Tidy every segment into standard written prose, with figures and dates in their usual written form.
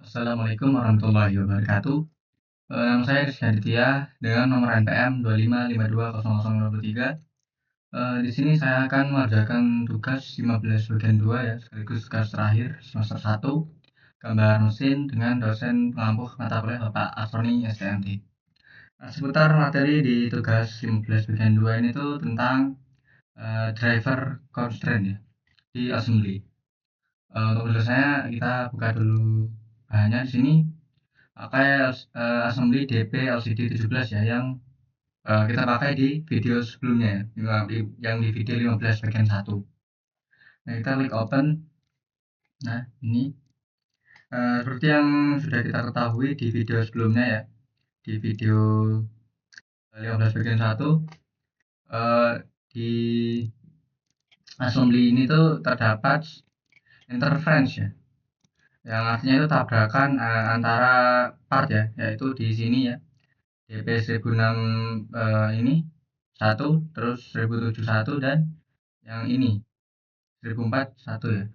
Assalamualaikum warahmatullahi wabarakatuh. Nama saya Rizky Aditya dengan nomor NPM 25520023. Di sini saya akan mengerjakan tugas 15 bagian 2 ya, sekaligus tugas terakhir semester 1, gambar mesin dengan dosen pengampu mata kuliah Bapak Asroni STMT. Nah, seputar materi di tugas 15 bagian 2 ini tuh tentang driver constraint ya, di assembly. Untuk penjelasannya kita buka dulu bahannya di sini. Pakai assembly DP LCD 17 ya, yang kita pakai di video sebelumnya ya, yang di video 15 bagian 1. Nah, kita klik open. Nah, ini seperti yang sudah kita ketahui di video sebelumnya ya, di video 15 bagian 1, di assembly ini tuh terdapat interference ya, yang artinya itu tabrakan antara part ya, yaitu di sini ya, DP 1006 ini 1, terus 1071, dan yang ini 1004 1 ya.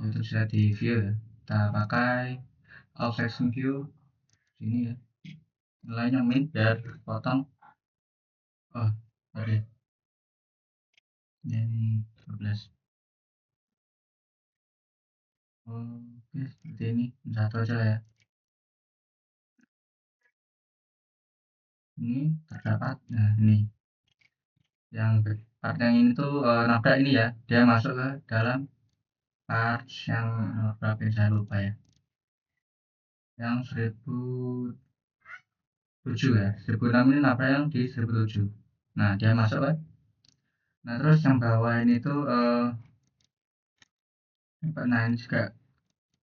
Itu bisa di view ya. Kita pakai all section view sini ya. Nilainya min biar potong. Oh, sorry. Ini 12. Oke, seperti ini. Satu aja ya. Ini terdapat. Nah, ini. Yang part yang ini tuh nabrak ini ya. Dia masuk ke dalam part yang berapa saya lupa ya. Yang 1007 ya. 1006 ini nabrak yang di 1007. Nah, dia masuk kan. Nah, terus yang bawah ini tuh nah ini juga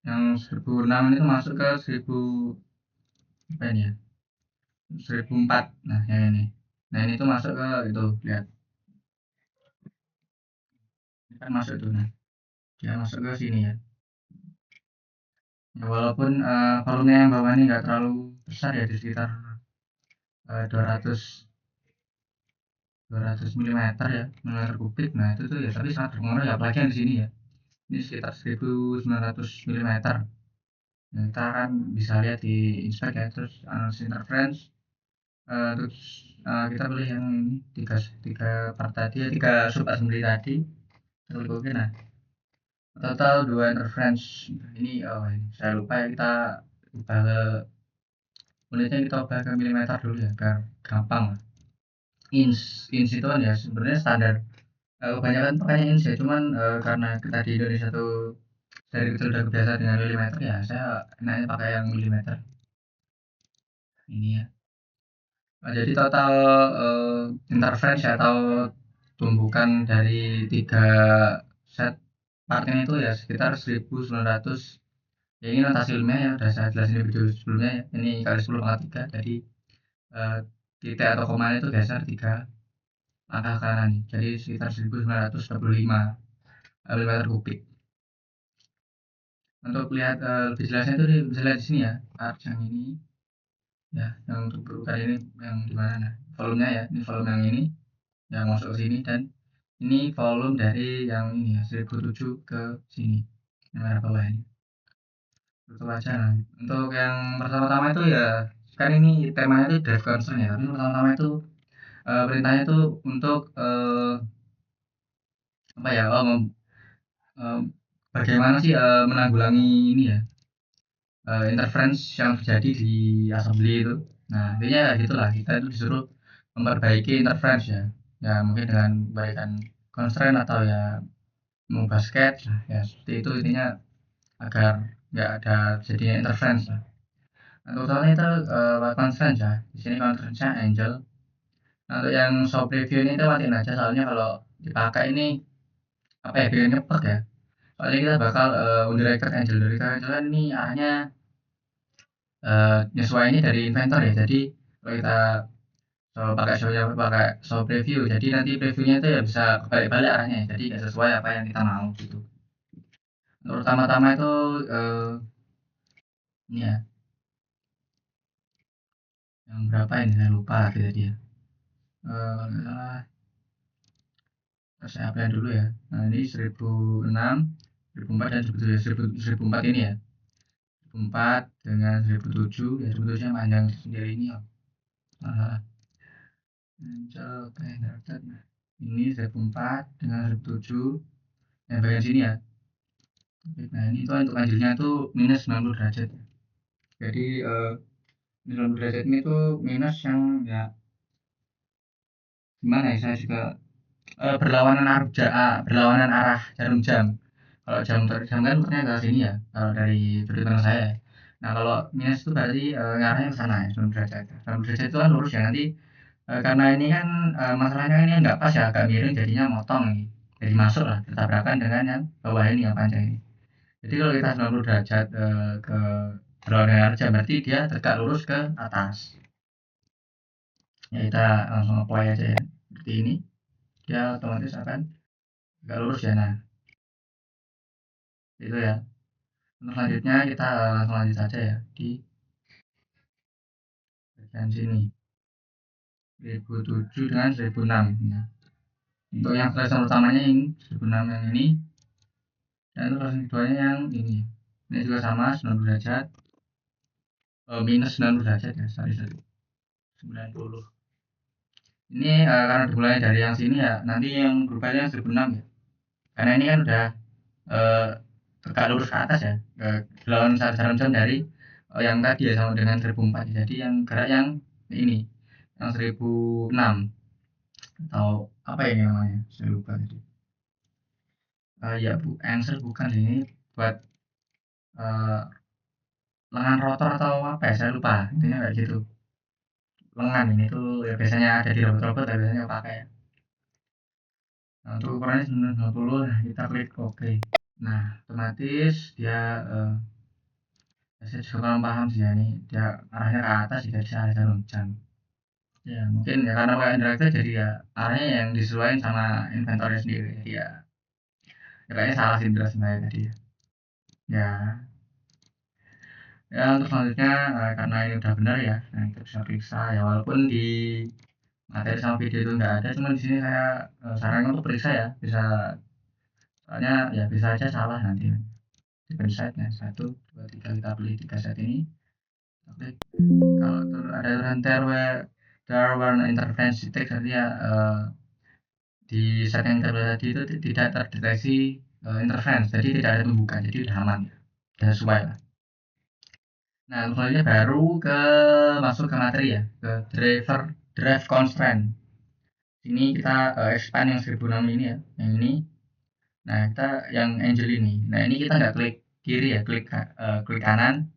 yang 1006 ini tuh masuk ke 1000 apa ini ya, 1004. Nah yang ini, nah ini tuh masuk ke itu, lihat ini kan masuk tuh. Nah dia masuk ke sini ya, ya walaupun volumenya yang bawah ini nggak terlalu besar ya, di sekitar 200 mm ya, mm kubik. Nah itu tuh ya, tapi sangat berpengaruh ya, apalagi yang di sini ya, ini sekitar 1900 mm. Nah, kita kan bisa lihat di inspect ya. Terus analisis interference. Terus kita pilih yang ini, tiga part tadi ya, 3 sub assembly tadi. Klik oke. Nah, total 2 interference. Ini ini saya lupa ya, kita ubah ke unitnya, kita ubah ke milimeter dulu ya biar gampang lah. Inch itu kan ya sebenarnya standar, kebanyakan pakainya inch ya, cuman karena kita di Indonesia tuh dari kecil udah kebiasa dengan milimeter ya, saya enaknya pakai yang milimeter ini ya. Nah, jadi total interference atau tumbukan dari 3 set partnya itu ya sekitar 1900. Ya ini notasi ilmiah ya, udah saya jelasin di video sebelumnya ya. Ini kali 10 pangkat 3, jadi titik atau komanya itu geser 3 langkah ke kanan, jadi sekitar 1925 mm kubik. Untuk lihat lebih jelasnya itu bisa lihat di sini ya, part yang ini ya, yang untuk berukuran ini yang dimana. Nah, volumenya ya, ini volume yang ini yang masuk ke sini, dan ini volume dari yang ini ya, 1007 ke sini, yang merah bawah ini. Itu aja. Nah, untuk yang pertama-tama itu ya, kan ini temanya itu drive constraint ya, tapi pertama-tama itu perintahnya itu untuk apa ya, bagaimana sih menanggulangi ini ya, interference yang terjadi di assembly itu. Nah intinya ya gitulah, kita itu disuruh memperbaiki interference ya, ya mungkin dengan memberikan constraint atau ya mengubah sketch. Nah, ya seperti itu intinya, agar nggak ada jadinya interference lah. Nah, totalnya itu constraint ya, di sini constraintnya angel. Nah, untuk yang show preview ini itu matiin aja, soalnya kalau dipakai ini apa ya, bikin ngepek ya. Soalnya kita bakal undirected angel. Dari kan ini arahnya nyesuainya dari inventor ya. Jadi kalau kita pakai show preview, jadi nanti previewnya itu ya bisa kebalik-balik arahnya, jadi nggak sesuai apa yang kita mau gitu. Untuk pertama-tama itu ini ya, yang berapa ini saya lupa lagi tadi ya. Salah, saya apply dulu ya. Nah ini 1006, 1004, dan 1004 ini ya. 1004 dengan 1007 ya 1007 nya panjang sendiri ini ya. Oke, dapat. Ini 1004 dengan 1007 yang bagian sini ya. Nah ini tuh untuk anjurnya tuh minus 90 derajat. Jadi minus 90 derajat ini tuh minus yang ya gimana ya, saya juga berlawanan arah jarum jam. Kalau jam kan putarnya ke sini ya, kalau dari sudut pandang saya. Nah kalau minus itu berarti ngarahnya ke sana ya, 90 derajat. 90 derajat itu kan lurus ya nanti, karena ini kan masalahnya ini nggak pas ya, agak miring jadinya motong nih. Jadi masuk lah bertabrakan dengan yang bawah ini yang panjang ini. Jadi kalau kita 90 derajat ke berlawanan arah jam berarti dia tegak lurus ke atas. Ya kita langsung apply aja ya, seperti ini. Dia otomatis akan tegak lurus ya. Nah itu ya. Untuk selanjutnya kita langsung lanjut saja ya di bagian sini 1007 dengan 1006 ya. Untuk yang tulisan utamanya ini 1006 yang ini, dan tulisan keduanya yang ini juga sama 90 derajat, minus 90 derajat ya, sorry 90. Ini karena dimulai dari yang sini ya, nanti yang berubahnya 1006 ya, karena ini kan udah tegak lurus ke atas ya, berlawanan jarum jam dari yang tadi ya sama dengan 1004. Jadi yang gerak yang ini yang 1006 atau apa ini namanya, saya lupa tadi. Ya bu, answer bukan ini buat lengan rotor atau apa ya, saya lupa intinya kayak gitu. Lengan ini tuh ya biasanya ada di robot-robot ya, biasanya pakai. Nah untuk ukurannya 990, nah kita klik OK. Nah otomatis dia saya juga kurang paham sih ya, ini dia arahnya ke atas tidak bisa arah jarum jam. Ya mungkin ya karena pakai interactive jadi ya arahnya yang disesuaikan sama inventornya sendiri, jadi ya kayaknya salah sih jelasin saya tadi ya. Ya untuk selanjutnya karena ini udah benar ya, nah kita bisa periksa ya, walaupun di materi sama video itu nggak ada, cuman di sini saya sarankan untuk periksa ya, bisa, soalnya ya bisa aja salah nanti di website-nya. 1 2 3 kita beli 3 set ini, klik. Kalau ada tulisan there were no interference detect, artinya di set yang kita beli tadi itu tidak terdeteksi interference, jadi tidak ada tumbukan, jadi udah aman ya, udah sesuai lah. Nah selanjutnya baru masuk ke materi ya, ke drive constraint. Ini kita expand yang 1006 ini ya, yang ini. Nah kita yang angel ini, nah ini kita nggak klik kiri ya, klik kanan.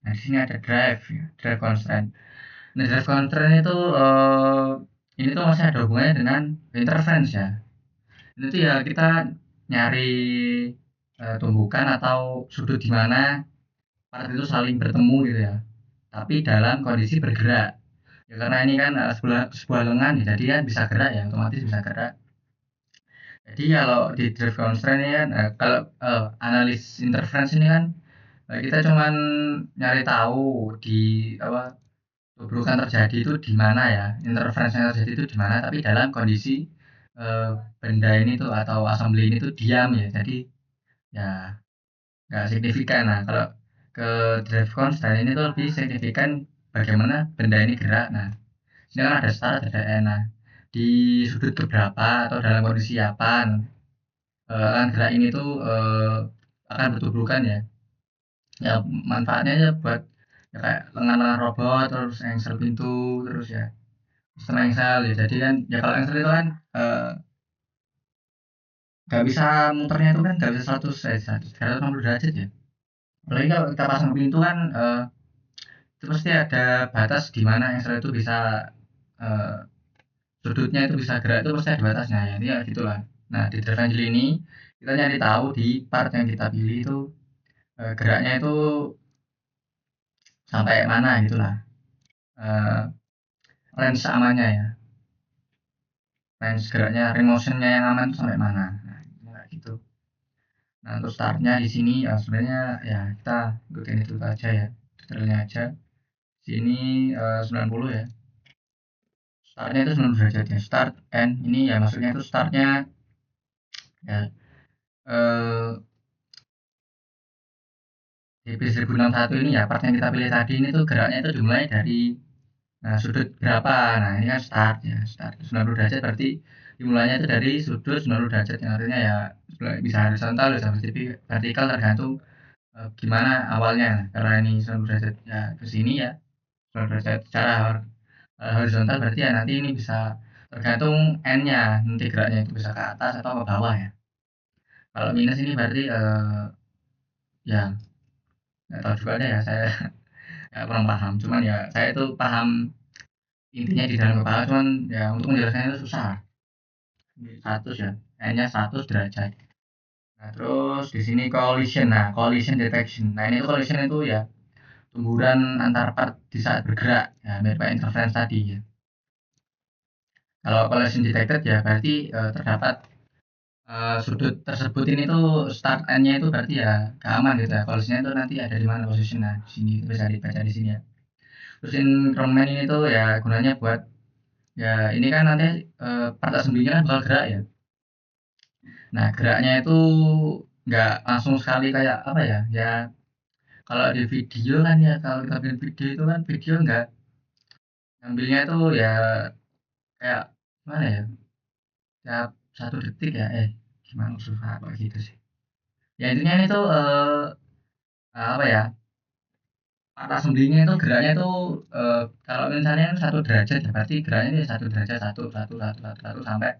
Nah di sini ada drive ya, drive constraint. Nah drive constraint itu ini tuh masih ada hubungannya dengan interference ya. Ini tuh ya kita nyari tumbukan atau sudut di mana part itu saling bertemu gitu ya, tapi dalam kondisi bergerak ya, karena ini kan sebuah lengan ya, jadi kan bisa gerak ya, otomatis bisa gerak. Jadi kalau di drive constraint ini kan kalau analis interference ini kan kita cuman nyari tahu di apa tubrukan terjadi itu di mana ya, interference yang terjadi itu di mana, tapi dalam kondisi benda ini tuh atau assembly ini tuh diam ya, jadi ya nggak signifikan. Nah kalau ke drive constraint ini tuh lebih signifikan bagaimana benda ini gerak. Nah ini kan ada start ada end, nah di sudut keberapa atau dalam kondisi apa kan gerak ini tuh akan bertubrukan ya. Ya manfaatnya ya buat ya kayak lengan-lengan robot, terus engsel pintu, terus ya sistem engsel ya, jadi kan ya kalau engsel itu kan nggak bisa muternya itu kan nggak bisa 360 derajat ya, apalagi kalau kita pasang pintu kan itu pasti ada batas di mana engsel itu bisa sudutnya itu bisa gerak, itu pasti ada batasnya ya, ini ya gitulah. Nah di drive angle ini kita nyari tahu di part yang kita pilih itu geraknya itu sampai mana gitulah, range amannya ya, range geraknya, ring motionnya yang aman itu sampai mana. Nah kayak gitu. Nah untuk startnya di sini sebenarnya ya kita ikutin itu aja ya, detailnya aja. Sini 90 ya, startnya itu 90 derajat ya, start end ini ya maksudnya itu startnya ya DP 1061 ini ya, part yang kita pilih tadi ini tuh geraknya itu dimulai dari sudut berapa. Nah, ini kan start ya, start 90 derajat berarti dimulainya itu dari sudut 90 derajat yang artinya ya bisa horizontal bisa vertikal tergantung gimana awalnya. Nah, karena ini 90 derajat ya ke sini ya, 90 derajat secara horizontal berarti ya nanti ini bisa tergantung n-nya, nanti geraknya itu bisa ke atas atau ke bawah ya. Kalau minus ini berarti ya nggak tahu juga deh ya saya ya, kurang paham. Cuman ya saya itu paham intinya di dalam kepala, cuman ya untuk menjelaskannya itu susah. 100 ya, n-nya 100 derajat. Nah, terus di sini collision. Nah, collision detection. Nah, ini tuh collision itu ya tumburan antar part di saat bergerak. Ya, mirip kayak interference tadi ya. Kalau collision detected ya berarti terdapat sudut tersebut ini tuh start end-nya itu berarti ya gak aman gitu ya. Collisionnya itu nanti ada di mana posisi. Nah, di sini bisa dibaca di sini ya. Terus increment ini tuh ya gunanya buat ya ini kan nanti part assembly-nya kan bakal gerak ya. Nah, geraknya itu nggak langsung sekali kayak apa ya? Ya kalau di video kan ya kalau kita bikin video itu kan video nggak ngambilnya itu ya kayak mana ya? Tiap 1 detik ya. Gimana susah kok gitu sih. Ya intinya ini tuh apa ya? Part assembly-nya itu geraknya itu kalau misalnya 1 derajat ya berarti geraknya ini 1 derajat satu sampai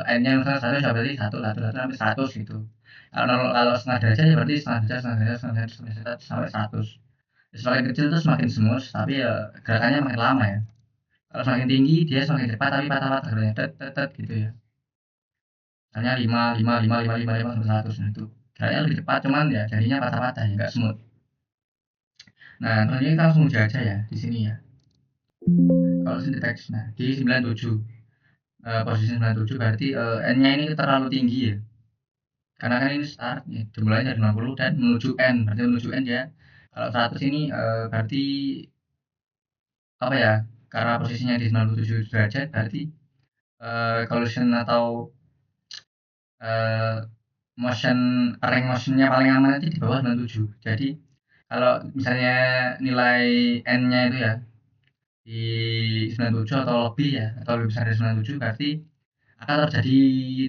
n-nya misalnya 100 ya berarti satu sampai 100 gitu. Kalau setengah derajat ya berarti setengah derajat sampai 100. Semakin kecil itu semakin smooth, tapi ya gerakannya makin lama ya. Kalau semakin tinggi dia semakin cepat tapi patah-patah geraknya tet tet tet gitu ya. Misalnya 5 5 5 5 5 5 sampai 100 nah itu. Geraknya lebih cepat cuman ya jadinya patah-patah ya enggak smooth. Nah, selanjutnya kita langsung uji aja ya di sini ya. Kalau syntax nah di 97 posisi 97 berarti n-nya ini terlalu tinggi ya. Karena kan ini start ya, dimulai dari 90 dan menuju n, berarti menuju n ya. Kalau 100 ini berarti apa ya? Karena posisinya di 97 derajat berarti collision atau uh, motion rank motionnya paling aman itu di bawah 97. Jadi kalau misalnya nilai n-nya itu ya di 97 atau lebih ya atau lebih besar dari 97 berarti akan terjadi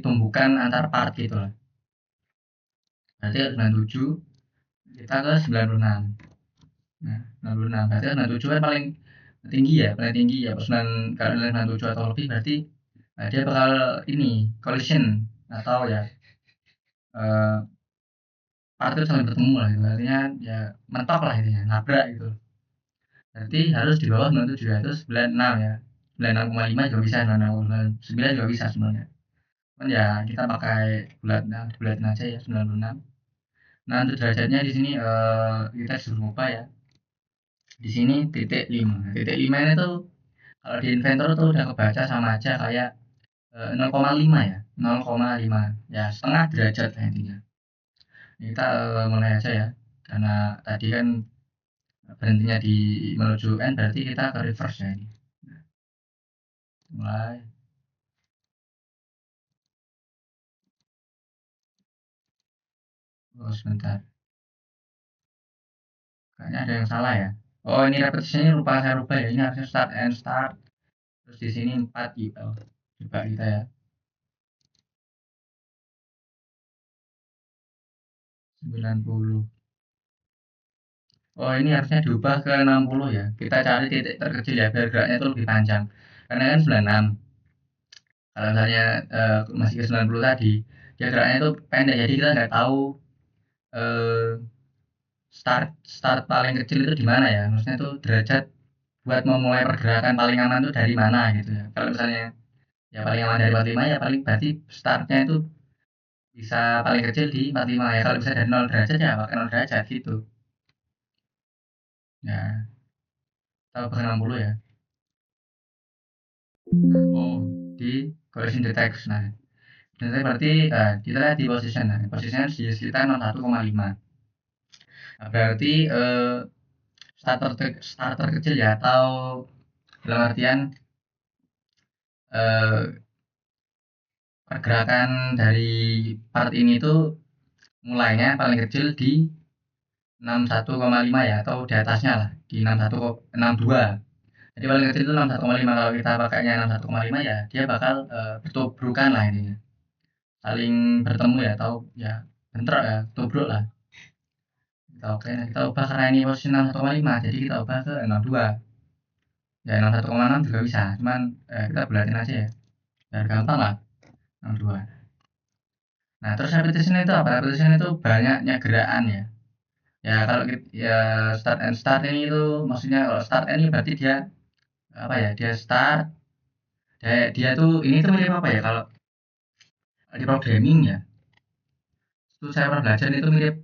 tumbukan antar part gitu lah. Berarti 97 kita ke 96. Nah, 96 berarti 97 kan paling tinggi ya, paling tinggi ya. Kalau nilai 97 atau lebih berarti dia bakal ini collision atau ya part itu saling bertemu lah gitu. Artinya ya mentok lah intinya, nabrak gitu. Berarti harus di bawah 97 ya, itu 96 ya. 96,5 juga bisa, 96,9 juga bisa sebenarnya. Cuman ya kita pakai bulatin aja ya 96. Nah, untuk derajatnya di sini kita disuruh ubah ya. Di sini titik 5. Titik 5 ini tuh kalau di inventor tuh udah kebaca sama aja kayak 0,5 ya. 0,5 ya setengah derajat lah intinya. Ini kita mulai aja ya. Karena tadi kan berhentinya di menuju N berarti kita ke reverse ya ini. Mulai. Oh, sebentar. Kayaknya ada yang salah ya. Oh, ini repetisinya lupa saya rubah ya. Ini harusnya start and start. Terus di sini 4 UL. Coba kita ya. 90. Oh, ini harusnya diubah ke 60 ya. Kita cari titik terkecil ya biar geraknya itu lebih panjang. Karena kan 96. Kalau misalnya masih ke 90 tadi, dia geraknya itu pendek jadi kita nggak tahu eh, start start paling kecil itu di mana ya. Maksudnya itu derajat buat memulai pergerakan paling aman itu dari mana gitu ya. Kalau misalnya ya paling aman dari 45 ya paling berarti startnya itu bisa paling kecil di 45 ya. Kalau bisa dari 0 derajat ya pakai 0 derajat gitu. Ya, tahu ke 60 ya. Oh, di collision detection. Nah, berarti kita lihat di position. Nah, posisinya di sekitar 01,5. Nah, berarti starter kecil ya atau dalam artian eh, pergerakan dari part ini tuh mulainya paling kecil di 61,5 ya, atau di atasnya lah, di 62. Jadi paling kecil itu 61,5. Kalau kita pakainya 61,5 ya dia bakal bertubrukan lah intinya, saling bertemu ya, atau ya bentrok ya, tubruk lah. Kita ubah karena ini posisi 61,5, jadi kita ubah ke 62. Ya 61,6 juga bisa, cuman kita bulatin aja ya biar gampang lah, 62. Nah terus repetition itu apa? Repetition itu banyaknya gerakan ya. Ya kalau ya start and start ini itu maksudnya, kalau start and ini berarti dia apa ya, dia start, dia tuh ini tuh mirip apa ya, kalau di programming ya itu saya pernah belajar, itu mirip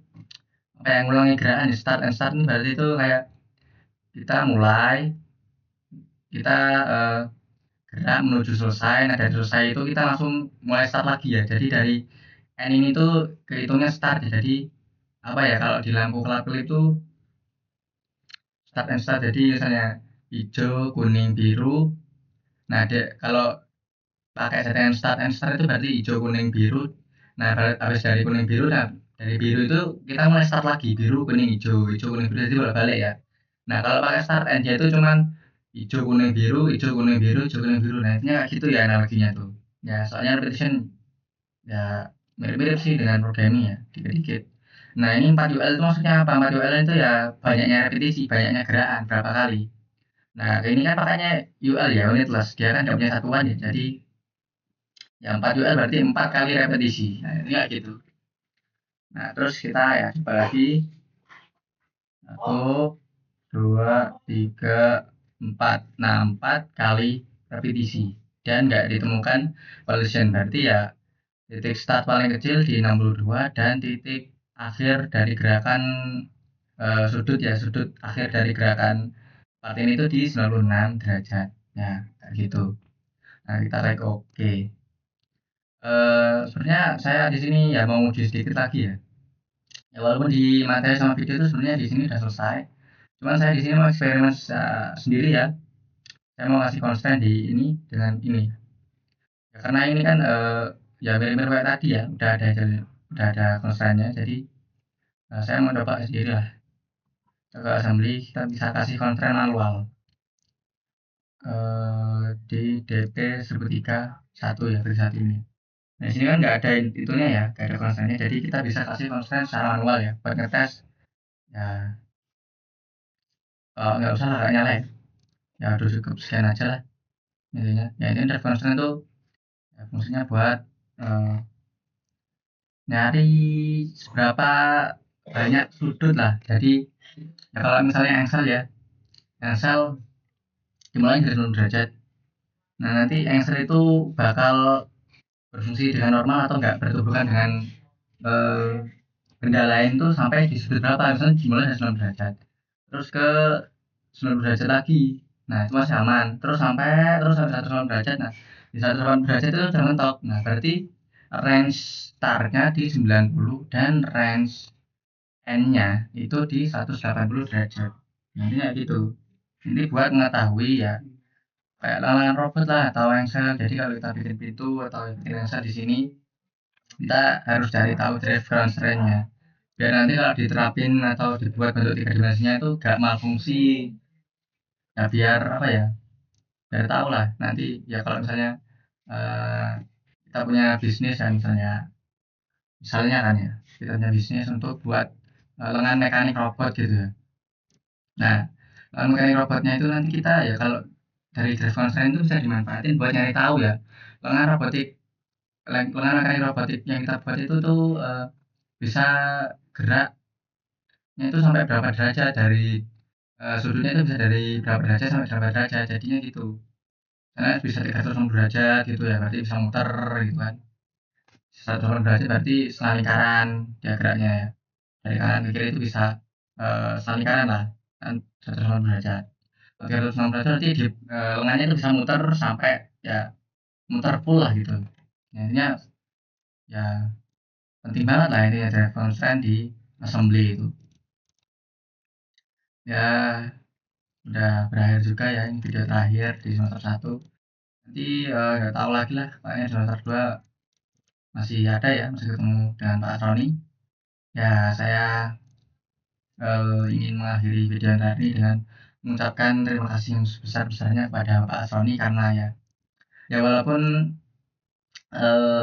apa yang ngulangi gerakan ya. Start and start ini berarti itu kayak kita mulai, kita gerak menuju selesai. Nah dari selesai itu kita langsung mulai start lagi ya, jadi dari N ini tuh kehitungnya start ya. Jadi apa ya, kalau di lampu kelap-kelip itu start and start, jadi misalnya hijau kuning biru. Nah kalau pakai settingan start and start itu berarti hijau kuning biru. Nah habis dari kuning biru, nah dari biru itu kita mulai start lagi, biru kuning hijau, hijau kuning biru, jadi bolak-balik ya. Nah kalau pakai start and dia itu cuman hijau kuning biru, hijau kuning biru, hijau kuning biru. Nah intinya kayak gitu ya analoginya tuh ya, soalnya repetition ya mirip-mirip sih dengan programming ya, dikit-dikit. Nah ini 4UL itu maksudnya apa? 4UL itu ya banyaknya repetisi, banyaknya gerakan berapa kali. Nah ini kan pakainya UL ya, unitless, dia kan nggak punya satuan ya, jadi yang 4UL berarti 4 kali repetisi. Nah ini kayak gitu. Nah terus kita ya coba lagi, 1, 2, 3, 4. Nah 4 kali repetisi dan nggak ditemukan collision, berarti ya titik start paling kecil di 62 dan titik akhir dari gerakan sudut ya, sudut akhir dari gerakan part ini itu di 96 derajat. Nah kayak gitu. Nah kita klik oke. Sebenarnya saya di sini ya mau uji sedikit lagi ya. Ya walaupun di materi sama video itu sebenarnya di sini udah selesai. Cuman saya di sini mau eksperimen sendiri ya. Saya mau ngasih constraint di ini dengan ini. Ya, karena ini kan ya mirip-mirip kayak tadi ya, udah ada constraintnya. Jadi saya mau coba sendiri lah. Ke assembly kita bisa kasih constraint manual di DP 1 ya, versi 1 ini. Nah, di sini kan nggak ada itunya ya, nggak ada constraintnya. Jadi kita bisa kasih constraint secara manual ya, buat ngetes. Ya, nggak usah lah, nggak nyala ya. Ya udah cukup sekian aja lah intinya. Ya ini drive constraint itu ya, fungsinya buat nyari seberapa banyak sudut lah. Jadi ya kalau misalnya engsel ya, engsel dimulai dari 0 derajat. Nah nanti engsel itu bakal berfungsi dengan normal atau enggak berhubungan dengan eh, benda lain tuh sampai di sudut berapa, misalnya dimulai dari 90 derajat terus ke 90 derajat lagi. Nah itu masih aman, terus sampai 180 derajat. Nah di 180 derajat itu udah mentok. Nah berarti range startnya di 90 dan range n-nya itu di 180 derajat. Nantinya gitu. Ini buat mengetahui ya, kayak lalangan robot lah atau engsel. Jadi kalau kita bikin pintu atau bikin engsel di sini, kita harus cari tahu drive constraint-nya biar nanti kalau diterapin atau dibuat bentuk 3 dimensinya itu gak malfungsi. Ya biar apa ya, biar tahu lah nanti ya, kalau misalnya uh, kita punya bisnis ya, misalnya kan ya, kita punya bisnis untuk buat lengan mekanik robot gitu ya. Nah lengan mekanik robotnya itu nanti kita ya, kalau dari drive constraint itu bisa dimanfaatin buat nyari tahu ya, lengan robotik, lengan mekanik robotik yang kita buat itu tuh bisa geraknya itu sampai berapa derajat, dari sudutnya itu bisa dari berapa derajat sampai berapa derajat, jadinya gitu. Karena bisa 360 derajat gitu ya, berarti bisa muter gitu kan. 180 derajat berarti setengah lingkaran dia geraknya ya, dari kanan ke kiri itu bisa setengah lingkaran lah kan, 180 derajat. Kalau 360 derajat berarti di lengannya itu bisa muter sampai ya, muter full lah gitu. Ya, intinya ya penting banget lah ini ada constraint di assembly itu. Ya udah berakhir juga ya ini video terakhir di semester 1. Nanti nggak tahu lagi lah, kayaknya semester 2 masih ada ya, masih ketemu dengan Pak Roni. Ya saya ingin mengakhiri video tadi dengan mengucapkan terima kasih yang sebesar-besarnya kepada Pak Sony karena ya walaupun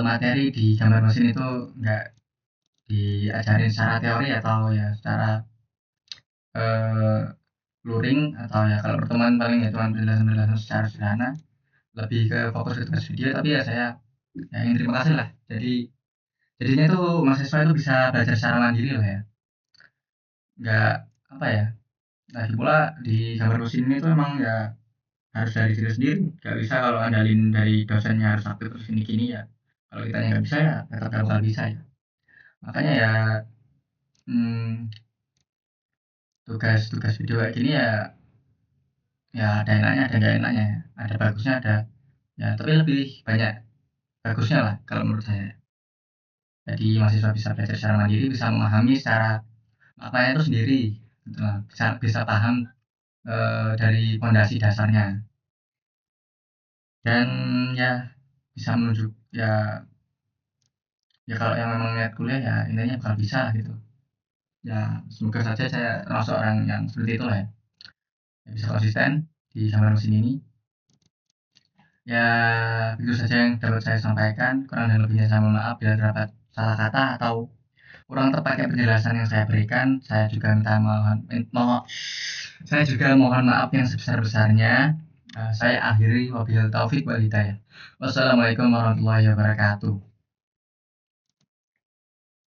materi di gambar mesin itu nggak diajarin secara teori atau ya secara eh, luring, atau ya kalau pertemuan paling ya cuma penjelasan-penjelasan secara sederhana, lebih ke fokus ke tugas video, tapi ya saya ya ingin terima kasih lah. Jadinya tuh mahasiswa itu bisa belajar secara mandiri lah ya, nggak apa ya, lagi pula di gambar mesin ini tuh emang ya harus dari diri sendiri, nggak bisa kalau andalin dari dosennya harus aktif terus gini-gini ya, kalau kitanya nggak bisa ya tetap nggak bakal bisa ya. Makanya ya hmm, tugas-tugas video kayak gini ya ada enaknya ada nggak enaknya, ada bagusnya ada ya, tapi lebih banyak bagusnya lah kalau menurut saya. Jadi mahasiswa bisa belajar secara mandiri, bisa memahami secara maknanya itu sendiri, gitu lah. Bisa bisa paham dari pondasi dasarnya, dan ya bisa menunjuk ya kalau yang memang niat kuliah ya intinya bakal bisa lah gitu. Ya semoga saja saya termasuk orang yang seperti itu lah ya, yang bisa konsisten di gambar mesin ini. Ya itu saja yang dapat saya sampaikan, kurang dan lebihnya saya mohon maaf bila terdapat salah kata atau kurang tepatnya penjelasan yang saya berikan. Saya juga mohon maaf yang sebesar-besarnya. Saya akhiri, wabillahi taufik wal hidayah. Wassalamualaikum warahmatullahi wabarakatuh.